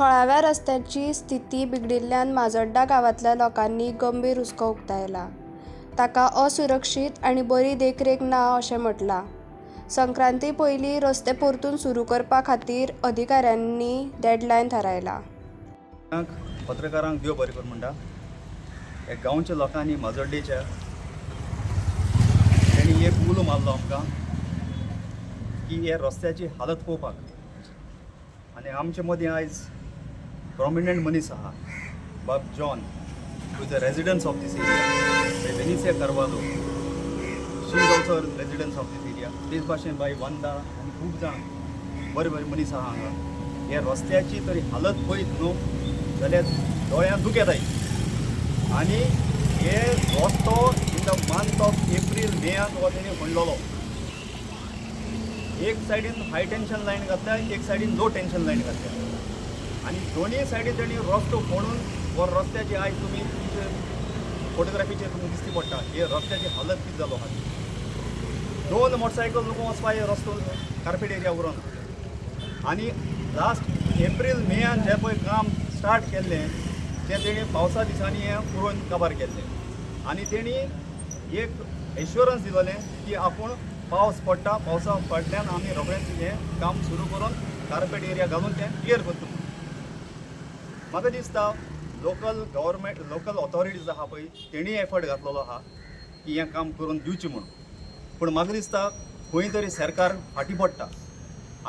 थळाव्या रस्त्याची स्थिती बिगडिल्ल्यान माजोड्डा गांवांतल्या लोकांनी गंभीर हुस्को उक्तायला. ताका असुरक्षीत आनी बरी देखरेख ना अशें म्हटलां. संक्रांती पयलीं रस्ते परतून सुरू करपा खातीर अधिकाऱ्यांनी डेडलायन थारायला. पत्रकारांक देव बरें कर म्हणटा. हे गांवच्या लोकांनी माजोड्डेच्या तेणी एक उलो मारलो आमकां की हे रस्त्याची हालत पळोवपाक. आनी आमचे मदीं आयज प्रॉमिनंट मनीस आहा, बाब John, who is the residents of this area. Venecia Carvalho, she is also residents of this area. तेच भाशेन बाय वंदा आनी खूब जाण बरे बरे मनीस आहा हांगा. हे रस्त्याची तरी हालत पळयत न्हू जाल्यार दोळ्यांत दूख येताय. आनी हे रस्तो in the month of April मेयान हो तेणी खणलेलो. एक सायडीन हाय टेन्शन लायन घातल्या, एक सायडीन लो टेन्शन लायन घातल्या. आनी दोनी सायडीन तेणी रस्तो खणून वो रस्त्याची आयज तुमी तुमचे फोटोग्राफीचेर तुमकां दिश्टी पडटा हे रस्त्याची हालत कितें जालो आहा. 2 मोटरसायकल लोक वचपा हे रस्तो कार्पेट एरिया व्हरून. आनी लास्ट एप्रील मेयान जें पळय काम स्टार्ट केल्लें तें तेणी पावसा दिसांनी हें पुरोवन काबार केल्लें. आनी तेणी एक एश्युरन्स दिलोलें की आपूण पावस पडटा, पावसा पडल्यान आमी रोखडेंच हें काम सुरू करून कार्पेट एरिया घालून तें क्लियर करता. म्हाका दिसता लोकल गव्हर्मेंट, लोकल ऑथॉरिटीज आहा पळय तेणी एफर्ट घातलेलो आहा की हें काम करून दिवचें म्हणून. पूण म्हाका दिसता खंय तरी सरकार फाटीं पडटा.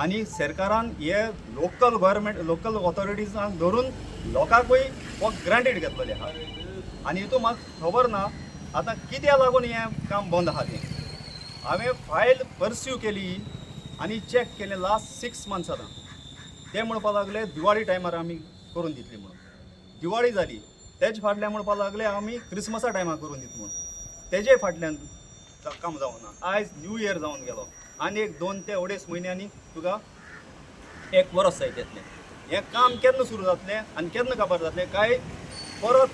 आनी सरकारान हे लोकल गव्हर्मेंट, लोकल ऑथॉरिटीजांक धरून लोकांकूय हो ग्रांटेड घेतलेले आहा. आनी हितून म्हाका खबर ना आतां कित्याक लागून हें काम बंद आहा तें. हांवें फायल परस्यू केली आनी चॅक केलें लास्ट 6 months जाता. ते म्हणपाक लागले दिवाळी टायमार आमी करून दितली म्हणून. दिवाळी जाली तेजे फाटल्यान म्हणपाक लागले आमी क्रिसमसा टायमार करून दित म्हणून. तेजे फाटल्यान काम जावना. आयज न्यू इयर जावन गेलो आनी एक 2 ते 2.5 म्हयन्यांनी तुका 1 वर्स जायत येतलें. हें काम केन्ना सुरू जातलें आनी केन्ना काबार जातलें काय परत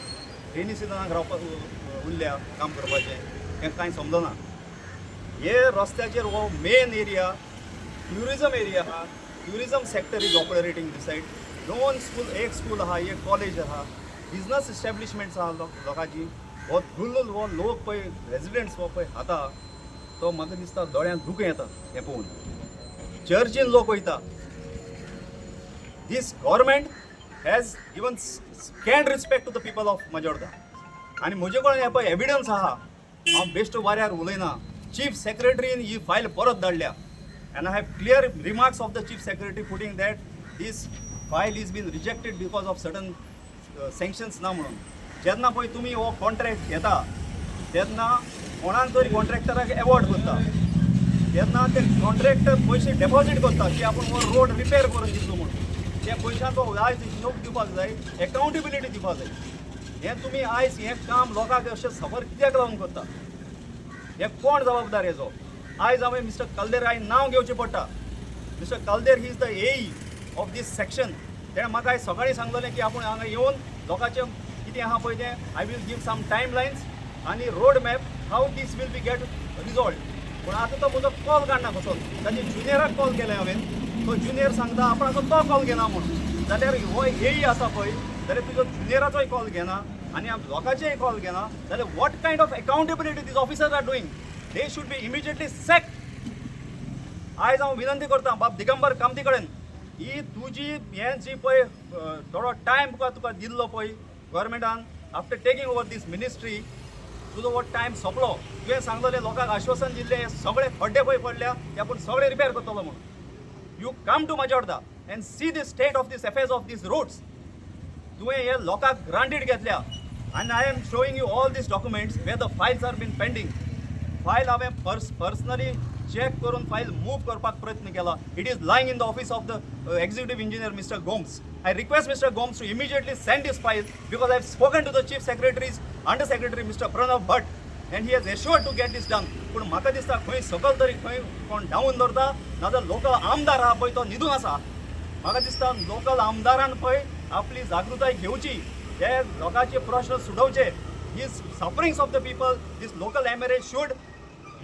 रेनी सिजनाक रावपाक उरल्या काम करपाचें हें कांय समजना. हे रस्त्याचेर हो मेन एरिया ट्युरिजम एरिया आहा. Tourism sector is operating this said. 2 school, एक स्कूल आहा, एक कॉलेज आहा, बिजनस एस्टॅब्लिशमेंट्स आहा लोकांची. हो फुल्ल हो लोक पळय रेजिडेंट्स हो पळय खाता तो म्हाका दिसता दोळ्यांत दूख येता हें पळोवन. चर्चीन लोक वयता. This government has given scant respect to the people of Majorda. आनी म्हजे कडेन हें पळय एविडन्स आहा. हांव बेश्ट वाऱ्यार उलयना. चीफ सेक्रेटरीन ही फायल परत धाडल्या. and I have clear remarks of the chief secretary putting that this file is been rejected because of certain sanctions ना म्हणून. जेन्ना पळय तुमी हो कॉन्ट्रॅक्ट घेता तेन्ना कोणाक तरी कॉन्ट्रॅक्टराक एवॉर्ड करता तेन्ना ते कॉन्ट्रॅक्टर पयशे डेपॉजीट करता की आपूण हो रोड रिपेर करून दितलो म्हणून. त्या पयशांचो आयज हिशोब दिवपाक जाय, एकावंटेबिलिटी दिवपाक जाय. हें तुमी आयज हें काम लोकांक अशें खबर कित्याक लागून करता. हे कोण जबाबदार हेजो. आयज हांवें मिस्टर कलदेर नांव घेवचें पडटा. Mister Kalder he is the AE of this section. तेणें म्हाका आयज सकाळीं सांगलेलें की आपूण हांगा येवन लोकांचें कितें आहा पळय तें I will give some time lines आनी road map how this will be get resolved. पूण आतां तो म्हजो कॉल काडना कसो. ताचे ज्युनियराक कॉल केलें हांवें. तो ज्युनियर सांगता आपणाचो तो कॉल घेना म्हणून. जाल्यार हो एई आसा पळय जाल्यार तुजो ज्युनियराचोय कॉल घेना आनी लोकांचेय कॉल घेना जाल्यार what kind of accountability these officers are doing. They should be immediately sacked. आयज हांव विनंती करता बाब दिगंबर कामती कडेन ही तुजी हें जी पळय थोडो टायम तुका दिल्लो पळय गव्हर्मेंटान आफ्टर टेकिंग ओवर दीस मिनिस्ट्री तुजो हो टायम सोंपलो. तुवें सांगलेलें लोकांक आश्वासन दिल्लें हे सगळे खड्डे पळय पडल्या ते आपूण सगळे रिपेर करतलो म्हणून. You come to Majorda and see the state of these affairs of these roads. तुवें हे लोकांक ग्रांटेड घेतल्या आनी I am showing you all these documents where the files are been pending. File हांवें पर्सनली चॅक करून file move करपाक प्रयत्न केला. It is lying in the office of the executive engineer mister Gomes. I request mister Gomes to immediately send this file because I have spoken to the chief secretary's under secretary mister Pranav Bhat and he has assured to get this done. पूण म्हाका दिसता खंय सकल तरी खंय कोण down धरता नाजाल्यार लोकल आमदार आहा पळय तो न्हिदून आसा. म्हाका दिसता लोकल आमदारान पळय आपली जागृताय घेवची. हे लोकांचे प्रश्न सोडोवचे. These sufferings of the people, this local MRA should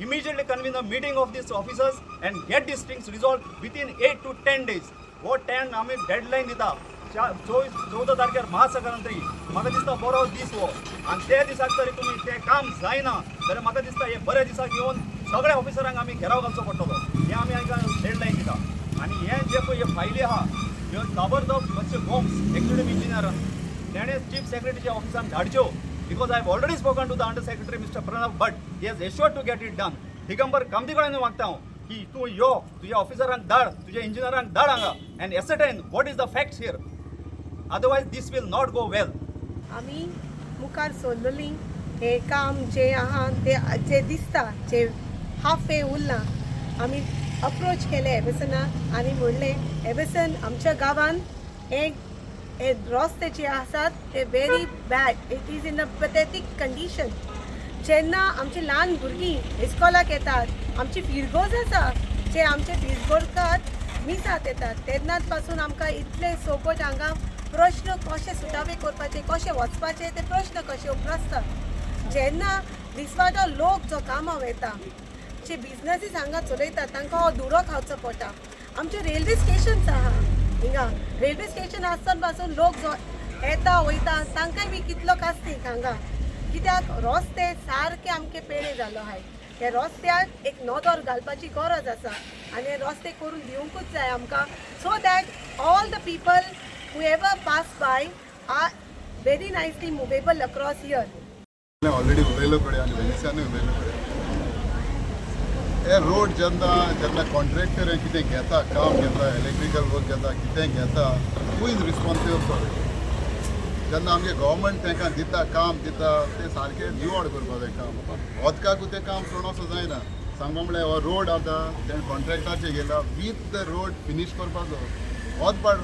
immediately convene a meeting of these officers and get these things resolved within 8 to 10 days. What 10 आमी deadline दिता. 14 तारखेर महासंक्रांती म्हाका दिसता बरो दीस हो आनी त्या दिसाक तरी तुमी तें काम जायना जाल्यार म्हाका दिसता हे बऱ्या दिसाक येवन सगळ्या ऑफिसरांक आमी घेराव घालचो पडटलो हे आमी हांकां डेडलायन दिता आनी हे जे पळय हे फायली आहा ह्यो ताबडतोब मातशे गोम्स एक्झिक्युटीव इंजिनियरान तेणें चीफ सेक्रेटरीच्या ऑफिसान धाडच्यो because I have already spoken to the under secretary mister Pranav Bhat he has assured to get it done Digambar कामतीकडेन मागता हांव की तूं यो तुज्या ऑफिसरांक धाड तुज्या इंजिनियरांक धाड हांगा and ascertain what is the facts here otherwise these will not go well आमी मुखार सोल्लोली हे काम जे आहा ते जे दिसता जे हाफ वे उरला आमी अप्रोच केले एबसना आनी म्हणले एबसन आमच्या गांवान हे रस्ते जे आसात ते very bad it is in a pathetic condition जेन्ना आमची ल्हान भुरगीं इस्कॉलाक येतात आमची फिरगोज आसा जे आमचे फिरगोरकार मिसात येतात तेन्नाच पासून आमकां इतले सोकोट हांगा प्रश्न कशे सुटावे करपाचे कशे वचपाचे ते प्रश्न कशे उप्रासतात जेन्ना दिसवाटो लोक जो कामाक वयता जे बिजनसीस हांगा चलयतात तांकां हो धुडो खावचो पडटा आमचे रेल्वे स्टेशन्स आहा हिंगा रेल्वे स्टेशन आसतना पासून लोक जो येता वयता तांकांय बी कितलो कास्तीक हांगा कित्याक रस्ते सारके आमचे पेडे जालो आहाय हे रस्त्याक एक नोदोर घालपाची गरज आसा आनी हे रस्ते करून दिवंकूच जाय आमकां so that all the people whoever pass by are very nicely movable across here. Already उलयलो कडेन आनी वेनिसानूय उलयलो कडेन हे रोड जेन्ना कॉन्ट्रॅक्टर कितें घेता काम घेता इलेक्ट्रिकल वर्क घेता कितें घेता who is responsible for it जेन्ना आमगे गव्हर्मेंट तांकां दिता काम दिता ते सारकें निवड करपा जाय काम वचकाकूय तें काम सोडून असो जायना सांगपा म्हळ्यार हो रोड आतां तेणें कॉन्ट्रॅक्टाचेर गेला वीथ द रोड फिनीश करपाचो वचपाट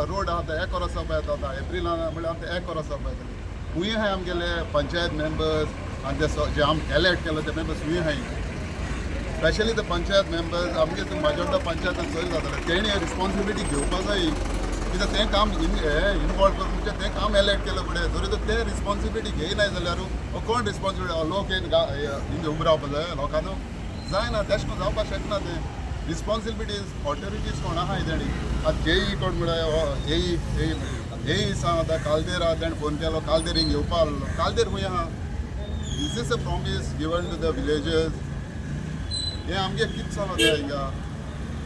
रोड आहा एक वर्सा पळय आतां एप्रिलान म्हळ्यार आमकां एक वर्सा पळय खूंय हाय आमगेले पंचायत मेंबर्स आनी ते जे आम एलेक्ट केले ते मेंबर्स खूंय हाय स्पेशली ते पंचायत मेंबर्स आमगे तूं म्हाज्या पंचायतान चोयल जाताले तेणी रिस्पॉन्सिबिलिटी घेवपा जाय कित्याक तें काम इनवॉल्व करून म्हणजे तें काम एलेक्ट केलें फुडें जरी तर ते रिस्पॉन्सिबिलिटी घेयनाय जाल्यार कोण रिस्पॉन्सिबिलिटी लोक हिंग उबे रावपा जाय लोकांनो जायना तेश कोन जावपाक शकना तें रिस्पॉन्सिबिलिटीज ऑथॉरिटीज कोण आहाय तेणी आतां जेई कोण म्हळ्यार हेई सांग आतां कालदेर आहा तेणें फोन केलो कालदेर हिंग येवपा आसलो कालदेर खूंय आहा this is a promise given to the villagers हें आमगे कितें चलता हिंगा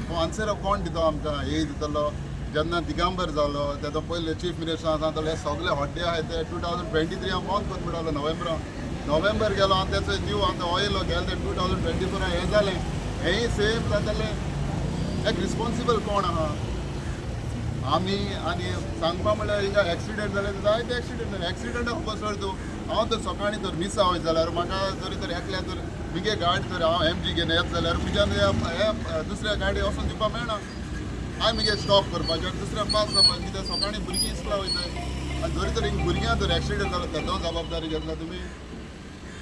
हो आन्सर कोण दिता आमकां हेय दितलो जेन्ना दिगंबर जालो तेजो पयले चीफ मिनिस्टर सांगतालो हे सगळे हॉड्डे आहाय ते 2023 बंद कर म्हणटालो नोव्हेंबर गेलो आनी तेचो न्यू आतां ऑयलो गेले ते 2024 हें जालें हेंय सेम जातालें एक रिस्पॉन्सिबल कोण आहा आमी आनी सांगपा म्हळ्यार हिंगा एक्सिडेंट जाले जायते एक्सिडेंट जाले एक्सिडेंटा खबर सोड तूं हांव तर सकाळीं तर मिस आवय जाल्यार म्हाका जरी तर एकल्या तर म्हगे गाडी तर हांव MG घेवन येत जाल्यार म्हज्यान हे दुसऱ्या गाडी वचून दिवपा मेळना हांवें म्हगे स्टॉप करपाचें दुसऱ्या पास जावपाक कित्याक सकाळीं भुरगीं इस्कला वयताय आनी जरी तर हिंग भुरग्यां तर एक्सिडेंट जालो तेजो जबाबदारी घेतला तुमी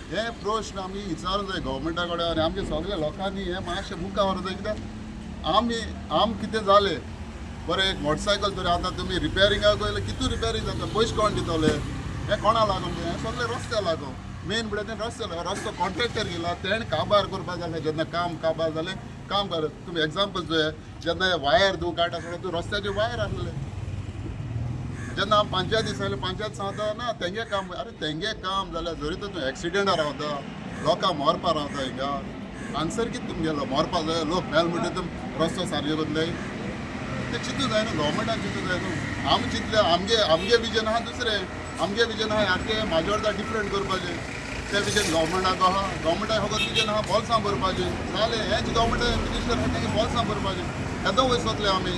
हे प्रश्न आमी विचारूंक जाय गव्हर्मेंटा कडेन आनी आमच्या सगळ्या लोकांनी हे मातशें मुखार व्हरता जाय कित्याक आम कितें जालें बरें एक मोटरसायकल तरी आतां तुमी रिपेरिंगाक वयले कितू रिपेरींग जाता पयशे कोण दितले हें कोणा लागून हें सगळें रस्त्या लागून मेन म्हणल्यार तें रस्तो कॉन्ट्रॅक्टर गेला तेणें काबार करपा जालें जेन्ना काम काबार जालें काम कर तुमी एग्जाम्पल चोय जेन्ना हे वायर तूं काडटा आसतना तूं रस्त्याचेर वायर आसलें जेन्ना हांव पंचायत दिसायले पंचायत सांगता ना तेंगे काम अरे तेंगे काम जाल्यार जरी तर तूं एक्सिडेंटार रावता लोकां मरपा रावता हिंगा आन्सर कितें तुमगेलो मरपा जाय लोक मेल म्हणटा तुम रस्तो सारके बदलय ते चिंतूं जाय न्हू गव्हर्मेंटान चिंतूं जाय न्हू आमी चिंतले आमगे विजन आहा दुसरें आमगे विजन आहा सारकें म्हाजे वांगडा डिफरंट करपाचें तें विजन गव्हर्मेंटाक आहा गव्हर्मेंटाक फकत विजन आहा बॉल्सां भरपाचें जालें हेंच गव्हर्मेंट मिनिस्टर आहा तेगे बॉल्सां भरपाचें केदो वयर सोदले आमी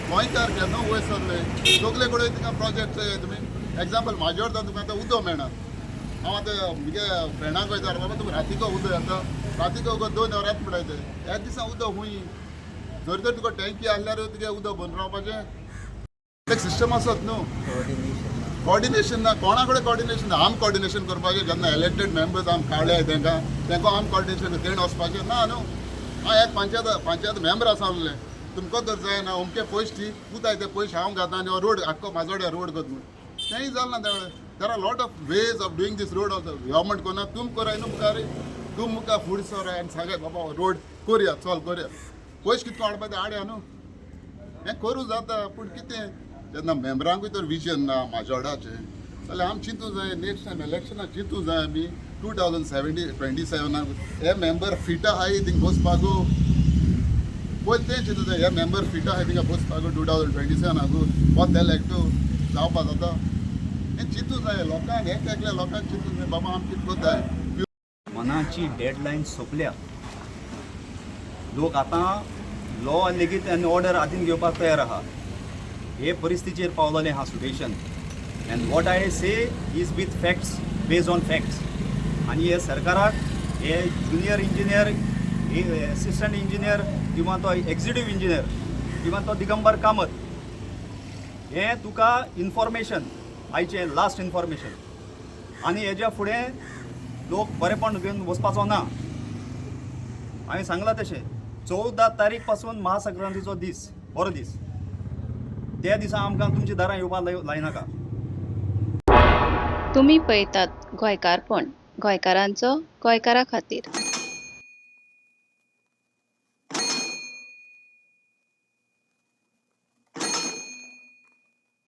गोंयकार केन्ना वयर सरले सगळे कडेन तुका प्रोजेक्ट तुमी एग्जाम्पल म्हाजे वांगडा तुका आतां उदक मेळना हांव आतां म्हगे फ्रेंडाक वयता बाबा तुमी रातीको उदक येता रातीको उदक 2 वर येता पळयता ह्या दिसा उदक खूंय जरी तर तुका टँकी आसल्यार तुगे उदक भरून रावपाचें एक सिस्टम आसत न्हू कॉर्डिनेशन ना कोणा कडेन कॉर्डिनेशन आम कॉर्डिनेशन करपाचें जेन्ना इलेक्टेड मेंबर्स आम काडले तांकां आम कॉर्डिनेशन तेण वचपाचें ना न्हू हांव एक पंचायत मेंबर आसा आसलें तुमकां तर जायना अमके पयशे ती उताय ते पयशे हांव घाता आनी रोड आख्खो म्हाजोड्या रोड कर म्हूण तेंय जालें ना there are lot of ways of doing this road also government कोना तुम कराय न्हू मुखार तुम मुखार फुडें सराय आनी सांगाय बाबा रोड करया चल करया पयशे कितको हाडपा ते हाड्या न्हू हें करूं जाता पूण कितें जेन्ना मेंबरांकूय तर विजन ना माजोर्डाचें जाल्यार आमी चिंतूंक जाय नेक्स्ट टायम इलेक्शनाक चिंतूंक जाय आमी 2027 हे मेंबर फिट आहाय थिंग बसपाकू पयलीं तें चिंतूंक जाय हे मेंबर फिट आहाय थिंगा बसपाकू 2027 परत एलेक्टू जावपा जाता हें चिंतूंक जाय लोकांक एकल्या लोकांक चिंतूंक जाय बाबा आमी कितें कोत्ताय मनाची डेडलायन सोंपल्या लोक आतां लॉ लेगीत आनी ऑर्डर हातीन घेवपाक तयार आहा हे परिस्थितीचेर पावलेलें आहा situation end what I say is with facts based on facts आनी हे सरकाराक हे ज्युनियर इंजिनियर असिस्टंट इंजिनियर किंवा तो एक्झिक्युटीव इंजिनियर किंवा तो दिगंबर कामत हे तुका इन्फॉर्मेशन आयचें लास्ट इन्फॉर्मेशन आनी हेज्या फुडें लोक बरेपण घेवन वचपाचो ना हांवें सांगलां तशें 14 तारीख पासून महासंक्रांतीचो दीस बरो दीस त्या दिसा आमकां तुमच्या दारां येवपाक लायनाका तुम्ही पळयतात गोंयकारपण गोंयकारांचो गोंयकारा खातीर.